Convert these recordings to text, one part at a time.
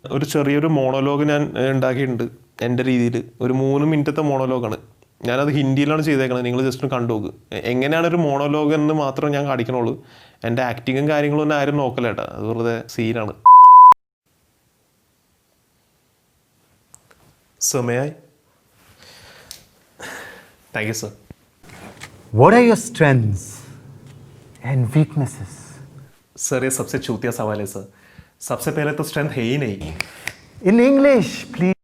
ഒരു ചെറിയൊരു മോണോലോഗ് ഞാൻ ഉണ്ടാക്കിയിട്ടുണ്ട് എൻ്റെ രീതിയിൽ. ഒരു 3 മിനിറ്റത്തെ മോണോലോഗാണ്. ഞാനത് ഹിന്ദിയിലാണ് ചെയ്തേക്കണത്. നിങ്ങൾ ജസ്റ്റ് ഒന്ന് കണ്ടു നോക്ക്. എങ്ങനെയാണ് ഒരു മോണോലോഗ് എന്ന് മാത്രം ഞാൻ കാണിക്കണുള്ളൂ. എൻ്റെ ആക്ടിങ്ങും കാര്യങ്ങളും ഒന്നും ആരും നോക്കല കേട്ടോ. അത് വെറുതെ സീനാണ്. Sir, may I? Thank you, sir. What are your strengths and weaknesses? Sir ये सबसे चूतिया सवाल है सर. सबसे पहले तो स्ट्रेंथ है ही नहीं. In English, please.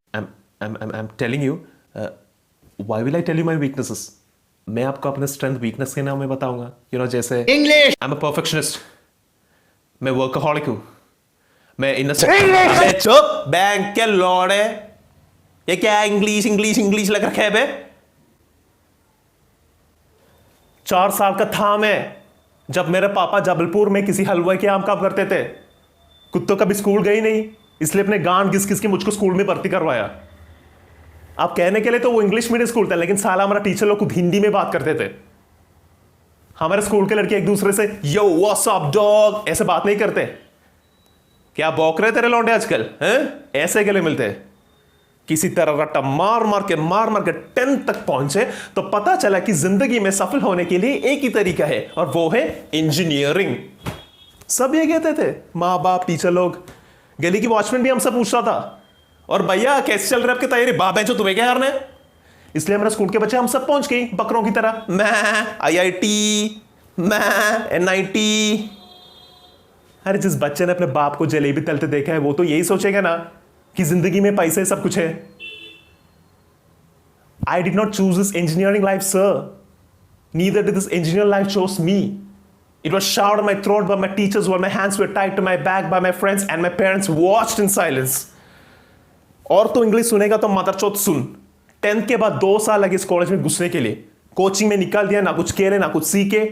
I'm telling you. Why will I tell you my weaknesses? मैं आपको अपने स्ट्रेंथ वीकनेस के नाम में बताऊंगा. You know जैसे English. I'm a perfectionist. मैं वर्कaholic हूँ. मैं English. अबे चुप. बैंक के लौड़े. ये क्या इंग्लिश इंग्लिश इंग्लिश लग रखा है बे? 4 साल का था मैं जब मेरे पापा जबलपुर में किसी हलवाई के यहाँ काम करते थे. कुत्तों कभी स्कूल गई नहीं, इसलिए अपने गांड घिस घिस के मुझको स्कूल में भर्ती करवाया. आप कहने के लिए तो वो इंग्लिश मीडियम स्कूल था, लेकिन साला हमारा टीचर लोग खुद हिंदी में बात करते थे. हमारे स्कूल के लड़के एक दूसरे से यो व्हाट्स अप डॉग ऐसे बात नहीं करते. क्या बौक रहे तेरे लौंडे आजकल हैं? ऐसे गले मिलते. किसी तरह रट्टा मार मार के 10 तक पहुंचे तो पता चला कि जिंदगी में सफल होने के लिए एक ही तरीका है, और वो है इंजीनियरिंग. सब ये कहते थे, माँ बाप टीचर लोग. गली की वॉचमैन भी हमसे पूछता था, और भैया कैसे चल रहे आपकी तैयारी? बाप है जो तुम्हें क्या करना है? इसलिए हमारे स्कूल के बच्चे हम सब पहुंच गए बकरों की तरह. मैं IIT, मैं NIT. अरे जिस बच्चे ने अपने बाप को जलेबी तलते देखा है वो तो यही सोचेगा ना कि जिंदगी में पैसे सब कुछ है. I did not choose this engineering life, sir. Neither did this engineering life chose me. It was shoved on my throat by my teachers while my hands were tied to my back by my friends and my parents watched in silence. और तो English सुनेगा तो मदरचोद सुन. 10th के बाद 2 साल लगे इस college में घुसने के लिए. कोचिंग में निकाल दिया, ना कुछ खेले ना कुछ सीखे.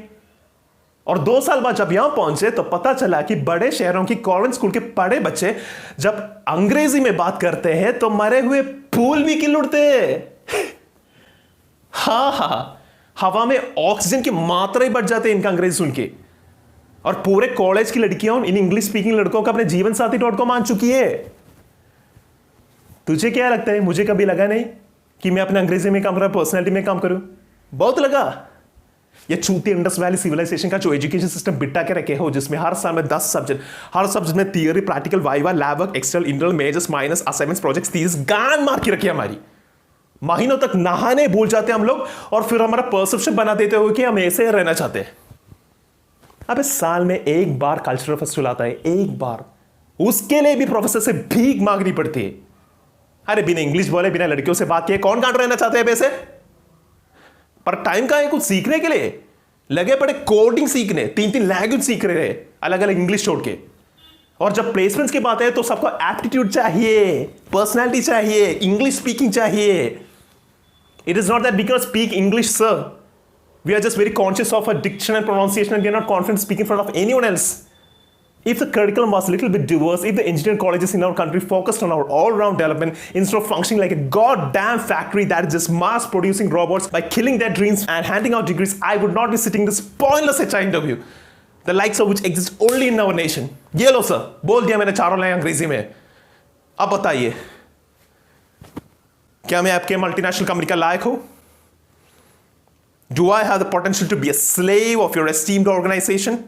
और 2 साल बाद जब यहां पहुंचे तो पता चला कि बड़े शहरों की कॉन्वेंट स्कूल के बड़े बच्चे जब अंग्रेजी में बात करते हैं तो मरे हुए फूल भी खिल उड़ते हैं. हाँ, हवा में ऑक्सीजन की मात्रा ही बढ़ जाते हैं इनका अंग्रेजी सुन के. और पूरे कॉलेज की लड़कियां इन इंग्लिश स्पीकिंग लड़कों का अपने जीवन साथी को मान चुकी है. तुझे क्या लगता है? मुझे कभी लगा नहीं कि मैं अपने अंग्रेजी में काम करूं, पर्सनैलिटी में काम करूं. बहुत लगा. ये छूती इंडस वैली सिविलाइजेशन का जो एजुकेशन सिस्टम बिटा के रखे हो, जिसमें हर साल में 10 सब्जेक्ट, हर सब्जेक्ट में theory, practical, viva, lab work, external, internal, measures, minus, assignments, projects, thesis गान मार के रखी हमारी. महीनों तक नहाने भूल जाते हम लोग, और फिर हमारा परसेप्शन बना देते हुए कि हम ऐसे रहना चाहते हैं. अब इस साल में एक बार कल्चरल फेस्टिवल आता है, एक बार. उसके लिए भी प्रोफेसर से भीख मांगनी पड़ती है. अरे बिना इंग्लिश बोले, बिना लड़कियों से बात किए कौन कांड रहना चाहते हैं वैसे? पर टाइम का है कुछ सीखने के लिए. लगे पड़े कोडिंग सीखने, 3 लैंग्वेज सीख रहे हैं अलग अलग इंग्लिश छोड़ के. और जब प्लेसमेंट्स की बात है तो सबको एप्टीट्यूड चाहिए, पर्सनालिटी चाहिए, इंग्लिश स्पीकिंग चाहिए. It is not that we can speak English, sir. We are just very conscious of a diction and pronunciation, and we are not confident speaking in front of anyone else. If the curriculum was a little bit diverse, if the engineering colleges in our country focused on our all-round development instead of functioning like a goddamn factory that is just mass-producing robots by killing their dreams and handing out degrees, I would not be sitting this pointless HR interview, the likes of which exist only in our nation. ये लो sir, बोल दिया मैंने 4 line अंग्रेजी में. अब बताइए, क्या मैं आपके मल्टीनेशनल कंपनी का लायक हूं? Do I have the potential to be a slave of your esteemed organization?